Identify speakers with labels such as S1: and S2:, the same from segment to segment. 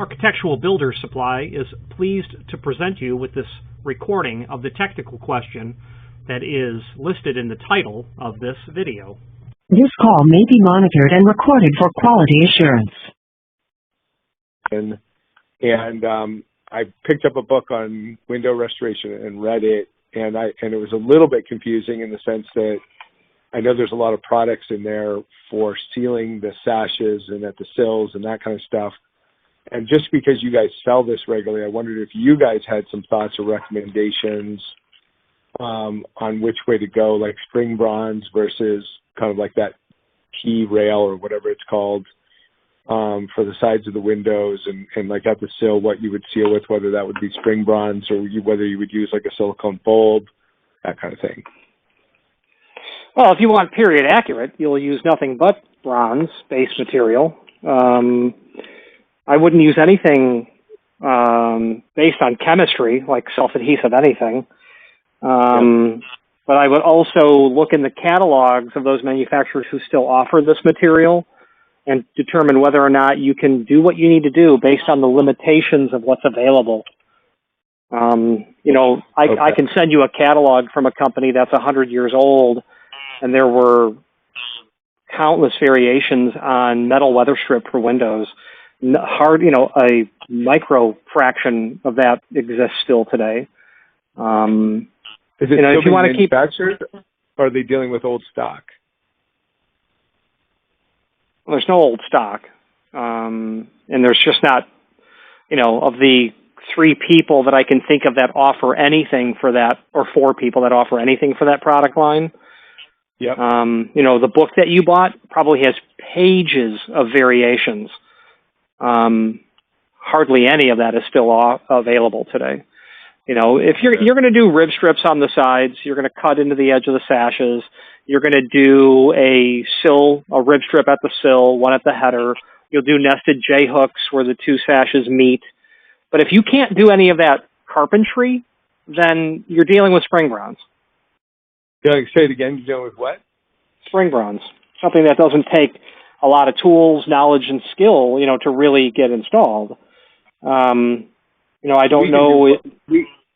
S1: Architectural Builders Supply is pleased to present you with this recording of the technical question that is listed in the title of this video.
S2: This call may be monitored and recorded for quality assurance. I picked up a book on window restoration and read it, and it was a little bit confusing in the sense that I know there's a lot of products in there for sealing the sashes and at the sills and that kind of stuff. And just because you guys sell this regularly, I wondered if you guys had some thoughts or recommendations on which way to go, like spring bronze versus kind of like that T-rail or whatever it's called for the sides of the windows and like at the sill, what you would seal with, whether that would be spring bronze or whether you would use like a silicone bulb, that kind of thing.
S1: Well, if you want period accurate, you'll use nothing but bronze base material. I wouldn't use anything based on chemistry, like self-adhesive anything. But I would also look in the catalogs of those manufacturers who still offer this material and determine whether or not you can do what you need to do based on the limitations of what's available. I can send you a catalog from a company that's 100 years old, and there were countless variations on metal weather strip for windows. A micro fraction of that exists still today.
S3: Is it still being manufactured, or are they dealing with old stock?
S1: Well, there's no old stock. And there's just not, of the 3 people that I can think of that offer anything for that, or 4 people that offer anything for that product line.
S3: Yep.
S1: The book that you bought probably has pages of variations. Hardly any of that is still available today. If you're going to do rib strips on the sides, you're going to cut into the edge of the sashes. You're going to do a rib strip at the sill, one at the header. You'll do nested J-hooks where the 2 sashes meet. But if you can't do any of that carpentry, then you're dealing with spring bronze.
S3: Yeah, say it again. You're dealing with what?
S1: Spring bronze. Something that doesn't take a lot of tools, knowledge, and skill, to really get installed. I don't know.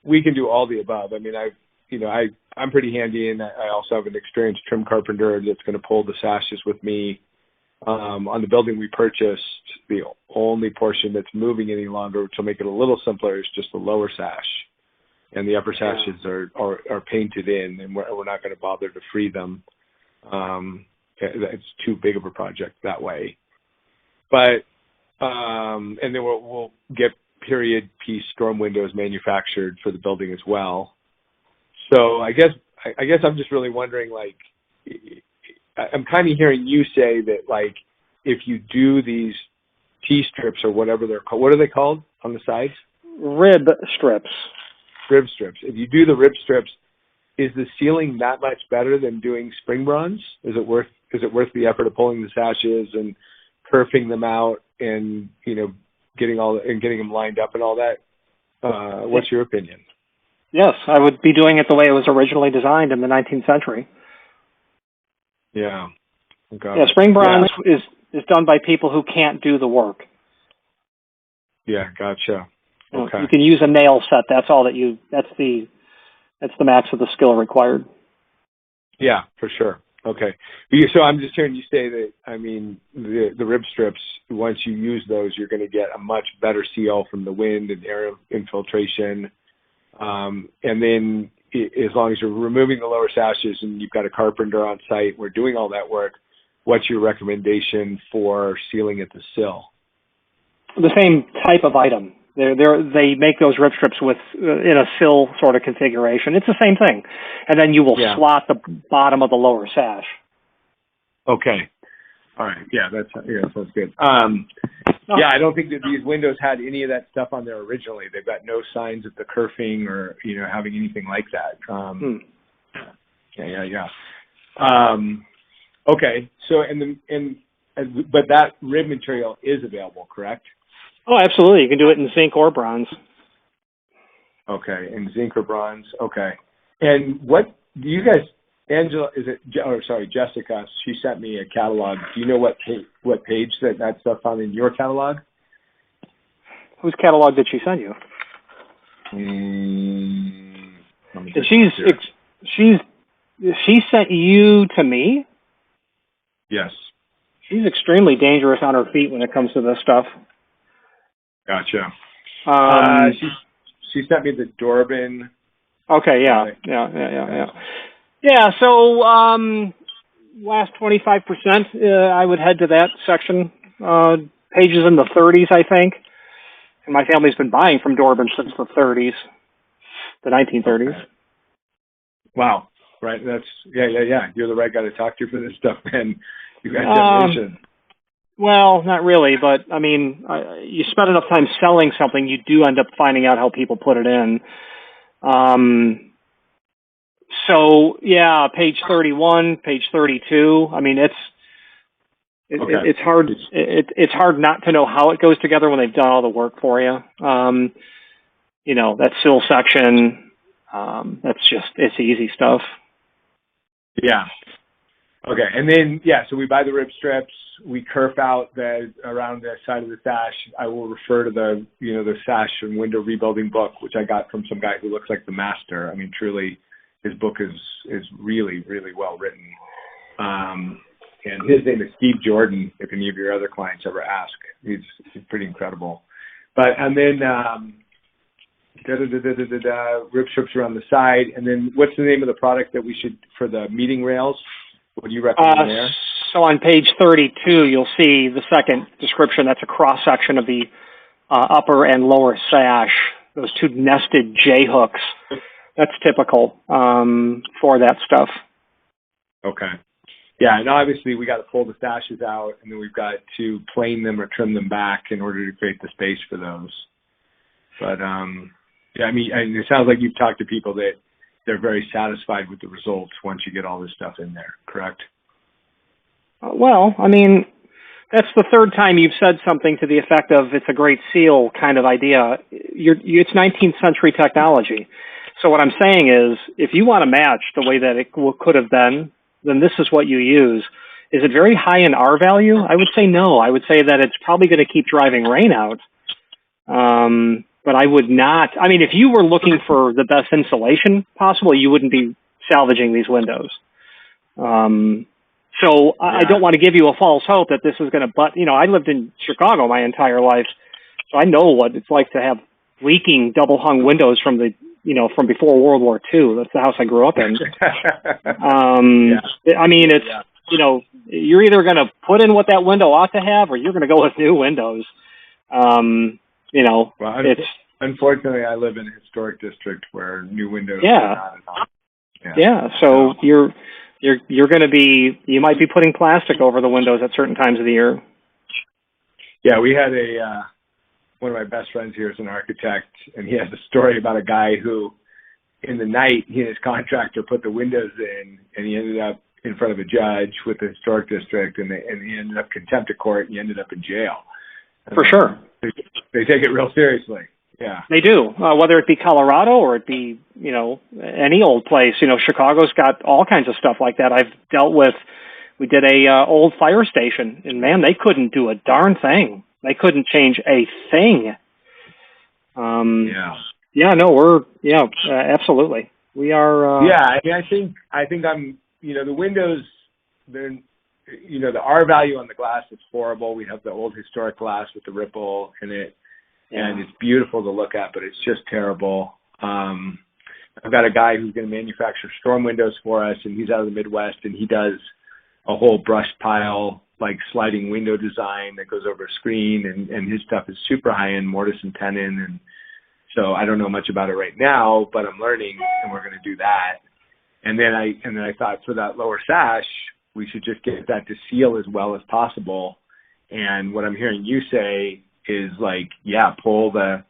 S3: We can do all the above. I mean, I'm pretty handy, and I also have an experienced trim carpenter that's going to pull the sashes with me. On the building we purchased, the only portion that's moving any longer, which will make it a little simpler, is just the lower sash, and the upper sashes are painted in, and we're not going to bother to free them. It's too big of a project that way. But and then we'll get period piece storm windows manufactured for the building as well. So I guess I'm just really wondering, like, I'm kind of hearing you say that, like, if you do these T-strips or whatever they're called, what are they called on the sides?
S1: Rib strips.
S3: Rib strips. If you do the rib strips, is the sealing that much better than doing spring bronze? Is it worth the effort of pulling the sashes and kerfing them out and getting them lined up and all that? What's your opinion?
S1: Yes, I would be doing it the way it was originally designed in the 19th century.
S3: Yeah.
S1: Yeah, spring bronze is done by people who can't do the work.
S3: Yeah, gotcha. Okay.
S1: You can use a nail set. That's all that's the max of the skill required.
S3: Yeah, for sure. Okay. So I'm just hearing you say that, I mean, the rib strips, once you use those, you're going to get a much better seal from the wind and air infiltration. And then as long as you're removing the lower sashes and you've got a carpenter on site, we're doing all that work, what's your recommendation for sealing at the sill?
S1: The same type of item. They make those rib strips in a sill sort of configuration. It's the same thing. And then you will slot the bottom of the lower sash.
S3: Okay. All right. Yeah, sounds good. I don't think that these windows had any of that stuff on there originally. They've got no signs of the kerfing or, having anything like that. Okay. So, but that rib material is available, correct?
S1: Oh, absolutely. You can do it in zinc or bronze.
S3: Okay, in zinc or bronze. Okay. And what do you guys, Jessica, she sent me a catalog. Do you know what page that stuff found in your catalog?
S1: Whose catalog did she send you? She sent you to me?
S2: Yes.
S1: She's extremely dangerous on her feet when it comes to this stuff.
S2: Gotcha. She sent me the Dorbin.
S1: Okay, yeah. Yeah, so last 25%, I would head to that section. Pages in the 30s, I think. And my family's been buying from Dorbin since the 30s, the 1930s.
S2: Okay. Wow. Right. That's, yeah. You're the right guy to talk to for this stuff, man. You got generation.
S1: Well, not really, but I mean, you spend enough time selling something, you do end up finding out how people put it in. So yeah, page 31, page 32. I mean, it's hard. It's hard not to know how it goes together when they've done all the work for you. You know, that sill section. It's easy stuff.
S2: Yeah. Okay, and then so we buy the rib strips. We kerf out around the side of the sash. I will refer to the sash and window rebuilding book, which I got from some guy who looks like the master. I mean, truly, his book is really, really well written. And his name is Steve Jordan. If any of your other clients ever ask, he's pretty incredible. And then rib strips around the side. And then what's the name of the product that we should for the meeting rails? What do you recommend there?
S1: So on page 32, you'll see the second description. That's a cross-section of the upper and lower sash, those two nested J-hooks. That's typical for that stuff.
S2: Okay. Yeah, and obviously we got to pull the sashes out, and then we've got to plane them or trim them back in order to create the space for those. But, I mean, it sounds like you've talked to people that they're very satisfied with the results once you get all this stuff in there, correct?
S1: Well, I mean, that's the third time you've said something to the effect of it's a great seal kind of idea. It's 19th century technology. So what I'm saying is, if you want to match the way that it could have been, then this is what you use. Is it very high in R value? I would say no. I would say that it's probably going to keep driving rain out. But I would not. I mean, if you were looking for the best insulation possible, you wouldn't be salvaging these windows. I don't want to give you a false hope that this is going to, but, I lived in Chicago my entire life, so I know what it's like to have leaking double hung windows from from before World War II. That's the house I grew up in. I mean, it's, you're either going to put in what that window ought to have, or you're going to go with new windows.
S2: Unfortunately, I live in a historic district where new windows are not enough.
S1: Yeah. So you're going to be, you might be putting plastic over the windows at certain times of the year.
S2: Yeah, we had one of my best friends here is an architect, and he has a story about a guy who, in the night, he and his contractor put the windows in, and he ended up in front of a judge with the historic district, and he ended up contempt of court, and he ended up in jail.
S1: For sure.
S2: They take it real seriously. Yeah.
S1: They do, whether it be Colorado or it be, any old place. Chicago's got all kinds of stuff like that. I've dealt with, we did a old fire station, and man, they couldn't do a darn thing. They couldn't change a thing. Absolutely. We are.
S2: I mean, I think I'm, the windows, they're, the R value on the glass is horrible. We have the old historic glass with the ripple in it. And it's beautiful to look at, but it's just terrible. I've got a guy who's going to manufacture storm windows for us, and he's out of the Midwest, and he does a whole brush pile, like sliding window design that goes over a screen, and his stuff is super high-end mortise and tenon. And so I don't know much about it right now, but I'm learning, and we're going to do that. And then I thought for that lower sash, we should just get that to seal as well as possible. And what I'm hearing you say is pull the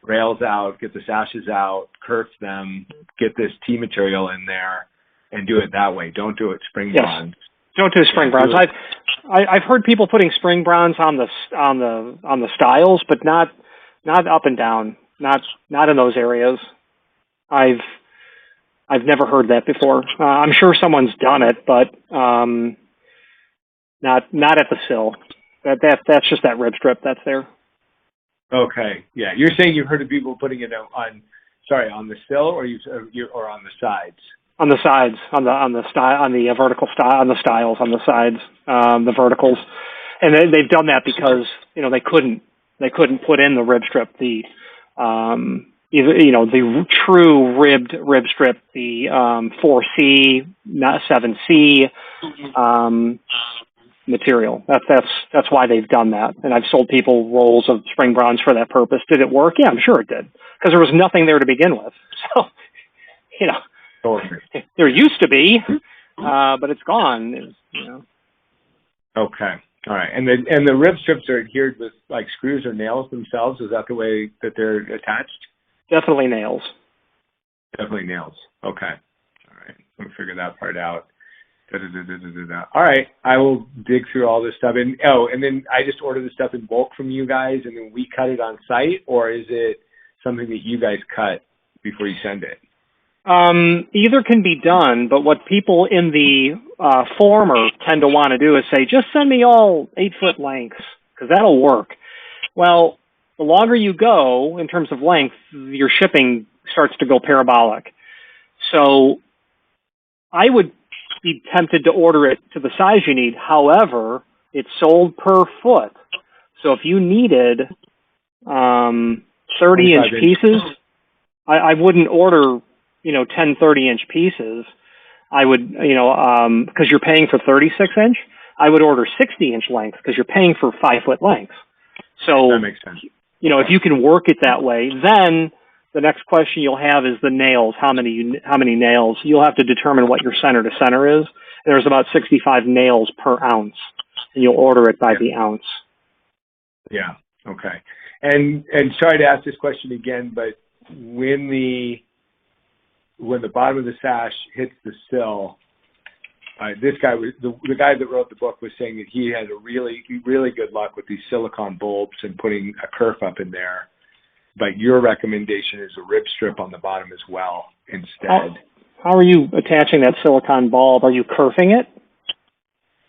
S2: rails out, get the sashes out, kerf them, get this T material in there, and do it that way. Don't do it spring bronze.
S1: Don't do spring bronze. I've heard people putting spring bronze on the stiles, but not up and down. Not in those areas. I've never heard that before. I'm sure someone's done it, but not at the sill. That's just that rib strip that's there.
S3: Okay. Yeah. You're saying you've heard of people putting it on the sill or or on the sides?
S1: On the sides, on the style, on the vertical style, on the stiles, on the sides, the verticals, and they've done that because they couldn't put in the rib strip, the the true rib strip, the 4C, not 7C material. That's why they've done that. And I've sold people rolls of spring bronze for that purpose. Did it work? Yeah, I'm sure it did, because there was nothing there to begin with. So there used to be, but it's gone.
S3: Okay. All right. And the rib strips are adhered with like screws or nails themselves. Is that the way that they're attached?
S1: Definitely nails.
S3: Definitely nails. Okay. All right. Let me figure that part out. All right. I will dig through all this stuff. And then I just order the stuff in bulk from you guys and then we cut it on site, or is it something that you guys cut before you send it?
S1: Either can be done, but what people in the former tend to want to do is say, just send me all 8-foot lengths, because that'll work. Well, the longer you go in terms of length, your shipping starts to go parabolic. So I would be tempted to order it to the size you need. However, it's sold per foot. So if you needed 30-inch pieces, I wouldn't order 10 30-inch pieces. I would, because you're paying for 36-inch, I would order 60-inch length because you're paying for 5-foot length. So
S3: that makes sense.
S1: If you can work it that way, then the next question you'll have is the nails. How many nails? You'll have to determine what your center to center is. There's about 65 nails per ounce, and you'll order it by the ounce.
S3: Yeah. Okay. And sorry to ask this question again, but when the bottom of the sash hits the sill, this guy was the guy that wrote the book was saying that he had a really good luck with these silicone bulbs and putting a kerf up in there. But your recommendation is a rib strip on the bottom as well instead.
S1: How are you attaching that silicone bulb? Are you kerfing it?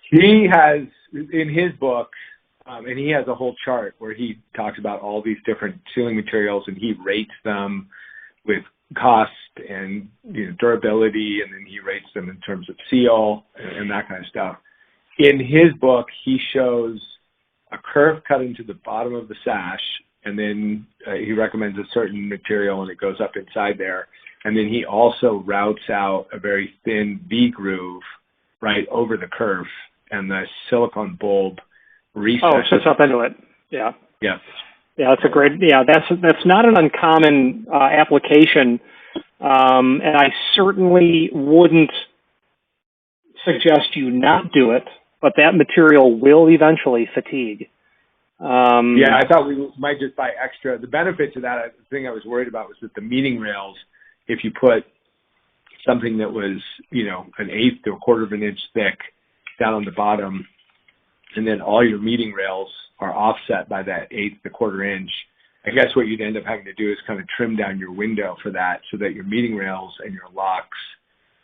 S3: He has in his book, and he has a whole chart where he talks about all these different ceiling materials and he rates them with cost and durability, and then he rates them in terms of seal and that kind of stuff. In his book, he shows a curve cut into the bottom of the sash, and then he recommends a certain material and it goes up inside there. And then he also routes out a very thin V groove right over the curve, and the silicone bulb resets.
S1: Oh, it sits up into it. Yeah.
S3: Yeah.
S1: Yeah, that's a great. Yeah, that's not an uncommon application, and I certainly wouldn't suggest you not do it. But that material will eventually fatigue.
S3: Yeah, I thought we might just buy extra. The benefit to that, the thing I was worried about was that the meeting rails, if you put something that was, an eighth to a quarter of an inch thick down on the bottom, and then all your meeting rails are offset by that eighth to quarter inch, I guess what you'd end up having to do is kind of trim down your window for that so that your meeting rails and your locks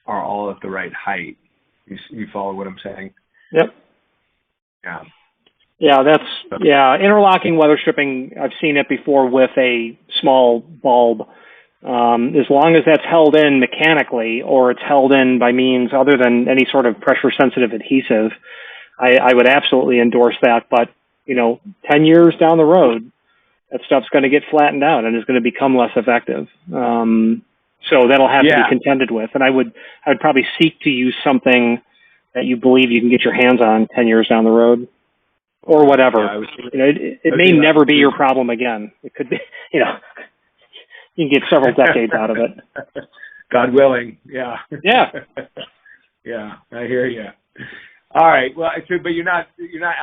S3: are all at the right height. You follow what I'm saying?
S1: Yep.
S3: Yeah.
S1: Yeah, interlocking weather stripping, I've seen it before with a small bulb. As long as that's held in mechanically or it's held in by means other than any sort of pressure-sensitive adhesive, I would absolutely endorse that. But, 10 years down the road, that stuff's going to get flattened out and is going to become less effective. So that'll have to be contended with. And I would probably seek to use something that you believe you can get your hands on 10 years down the road. Or whatever. Yeah, it may never be your problem again. It could be, you can get several decades out of it.
S3: God willing. Yeah.
S1: Yeah.
S3: Yeah, I hear you. All right. Well, but you're not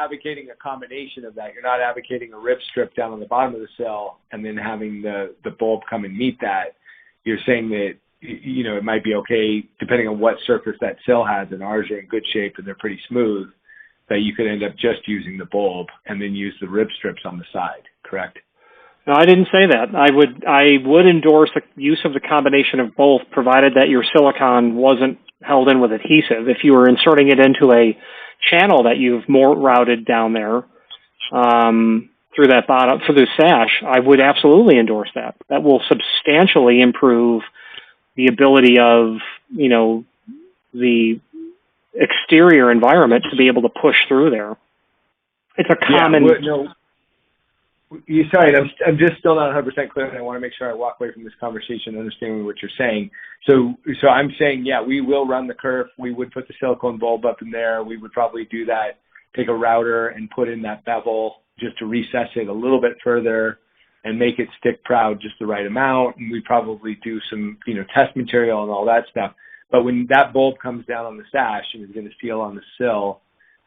S3: advocating a combination of that. You're not advocating a rib strip down on the bottom of the sill and then having the bulb come and meet that. You're saying that, it might be okay depending on what surface that sill has, and ours are in good shape and they're pretty smooth, that you could end up just using the bulb and then use the rib strips on the side, correct?
S1: No, I didn't say that. I would endorse the use of the combination of both, provided that your silicone wasn't held in with adhesive. If you were inserting it into a channel that you've more routed down there, through that bottom, through the sash, I would absolutely endorse that. That will substantially improve the ability of, the exterior environment to be able to push through there. It's a common...
S3: Sorry, I'm just still not 100% clear, and I want to make sure I walk away from this conversation understanding what you're saying. So I'm saying, yeah, we will run the kerf. We would put the silicone bulb up in there. We would probably do that, take a router and put in that bevel just to recess it a little bit further and make it stick proud just the right amount. And we probably do some, test material and all that stuff. But when that bulb comes down on the sash and is going to seal on the sill,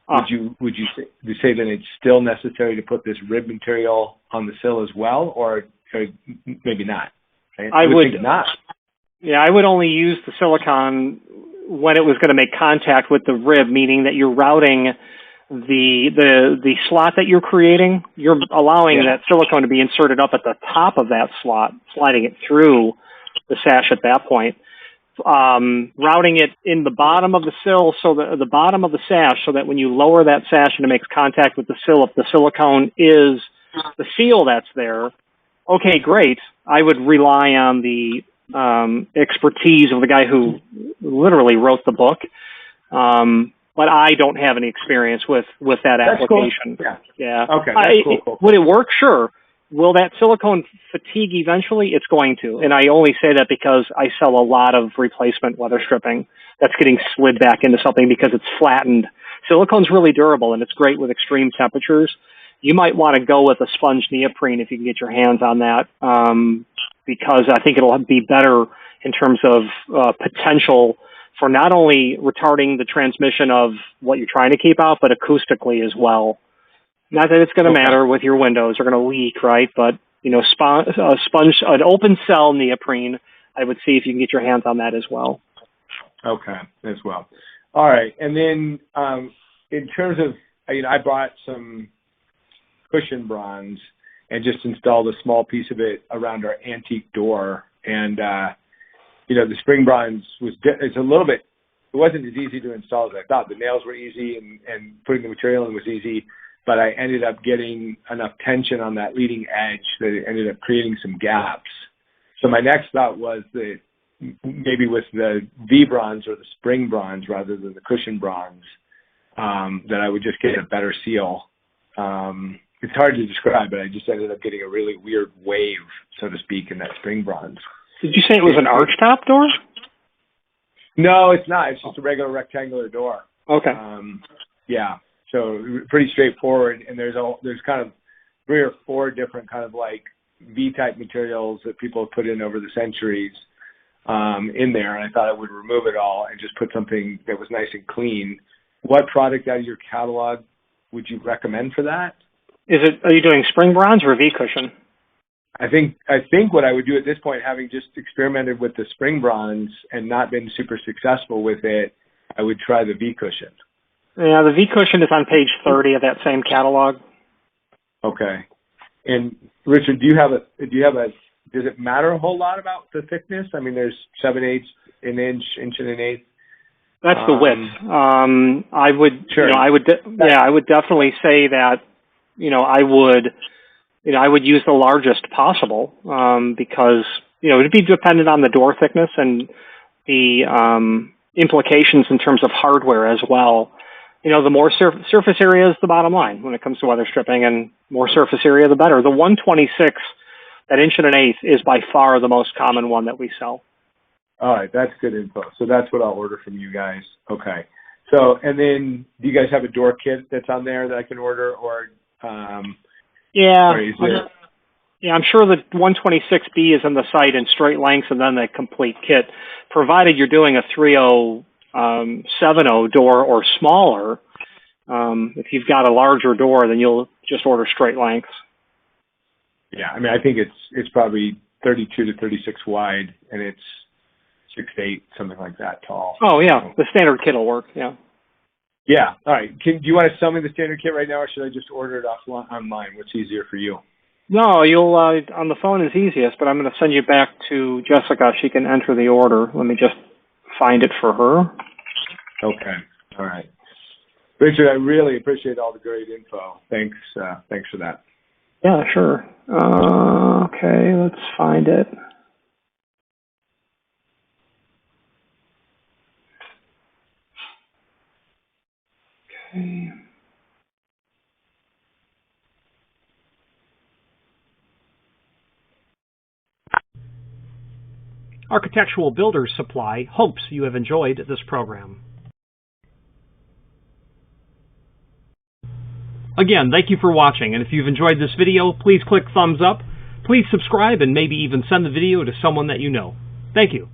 S3: would you say that it's still necessary to put this rib material on the sill as well, or maybe not? Right?
S1: I would
S3: think not.
S1: Yeah, I would only use the silicone when it was going to make contact with the rib, meaning that you're routing the slot that you're creating. You're allowing that silicone to be inserted up at the top of that slot, sliding it through the sash at that point. Routing it in the bottom of the sill, so the bottom of the sash, so that when you lower that sash and it makes contact with the sill, if the silicone is the seal that's there, okay, great. I would rely on the expertise of the guy who literally wrote the book. But I don't have any experience with that
S3: that's
S1: application.
S3: Cool.
S1: Yeah.
S3: Okay. That's cool.
S1: Would it work? Sure. Will that silicone fatigue eventually? It's going to. And I only say that because I sell a lot of replacement weather stripping that's getting slid back into something because it's flattened. Silicone's really durable, and it's great with extreme temperatures. You might want to go with a sponge neoprene if you can get your hands on that, because I think it'll be better in terms of potential for not only retarding the transmission of what you're trying to keep out, but acoustically as well. Not that it's going to matter with your windows; they're going to leak, right? But an open cell neoprene, I would see if you can get your hands on that as well.
S3: Okay, as well. All right, and then in terms of, I bought some cushion bronze and just installed a small piece of it around our antique door, and the spring bronze it's a little bit. It wasn't as easy to install as I thought. The nails were easy, and putting the material in was easy. But I ended up getting enough tension on that leading edge that it ended up creating some gaps. So my next thought was that maybe with the V bronze or the spring bronze rather than the cushion bronze, that I would just get a better seal. It's hard to describe, but I just ended up getting a really weird wave, so to speak, in that spring bronze.
S1: Did you say it was an archtop door?
S3: No, it's not. It's just a regular rectangular door.
S1: Okay.
S3: Yeah. So pretty straightforward, and there's kind of 3 or 4 different kind of like V-type materials that people have put in over the centuries in there, and I thought I would remove it all and just put something that was nice and clean. What product out of your catalog would you recommend for that?
S1: Are you doing spring bronze or a V cushion?
S3: I think what I would do at this point, having just experimented with the spring bronze and not been super successful with it, I would try the V cushion.
S1: Yeah, the V cushion is on page 30 of that same catalog.
S3: Okay. And Richard, does it matter a whole lot about the thickness? I mean, there's 7/8, an inch, inch and an eighth.
S1: That's the width. I would,
S3: sure.
S1: I would definitely say that, I would use the largest possible, because, it'd be dependent on the door thickness and the implications in terms of hardware as well. The more surface area is the bottom line when it comes to weather stripping, and more surface area, the better. The 126, that inch and an eighth, is by far the most common one that we sell.
S3: All right, that's good info. So that's what I'll order from you guys. Okay. So, and then do you guys have a door kit that's on there that I can order, or?
S1: Yeah.
S3: Or is it...
S1: Yeah, I'm sure the 126B is on the site in straight lengths and then the complete kit, provided you're doing a 3070 door or smaller. If you've got a larger door, then you'll just order straight lengths.
S3: Yeah, I mean, I think it's probably 32 to 36 wide, and it's 6 to 8, something like that tall.
S1: Oh yeah, the standard kit will work. Yeah.
S3: Yeah. All right. Do you want to sell me the standard kit right now, or should I just order it online? What's easier for you?
S1: No, you'll on the phone is easiest, but I'm going to send you back to Jessica. She can enter the order. Let me just find it for her.
S3: Okay. All right. Richard, I really appreciate all the great info. Thanks for that.
S1: Yeah, sure. Okay, let's find it. Okay. Architectural Builders Supply hopes you have enjoyed this program. Again, thank you for watching, and if you've enjoyed this video, please click thumbs up, please subscribe, and maybe even send the video to someone that you know. Thank you.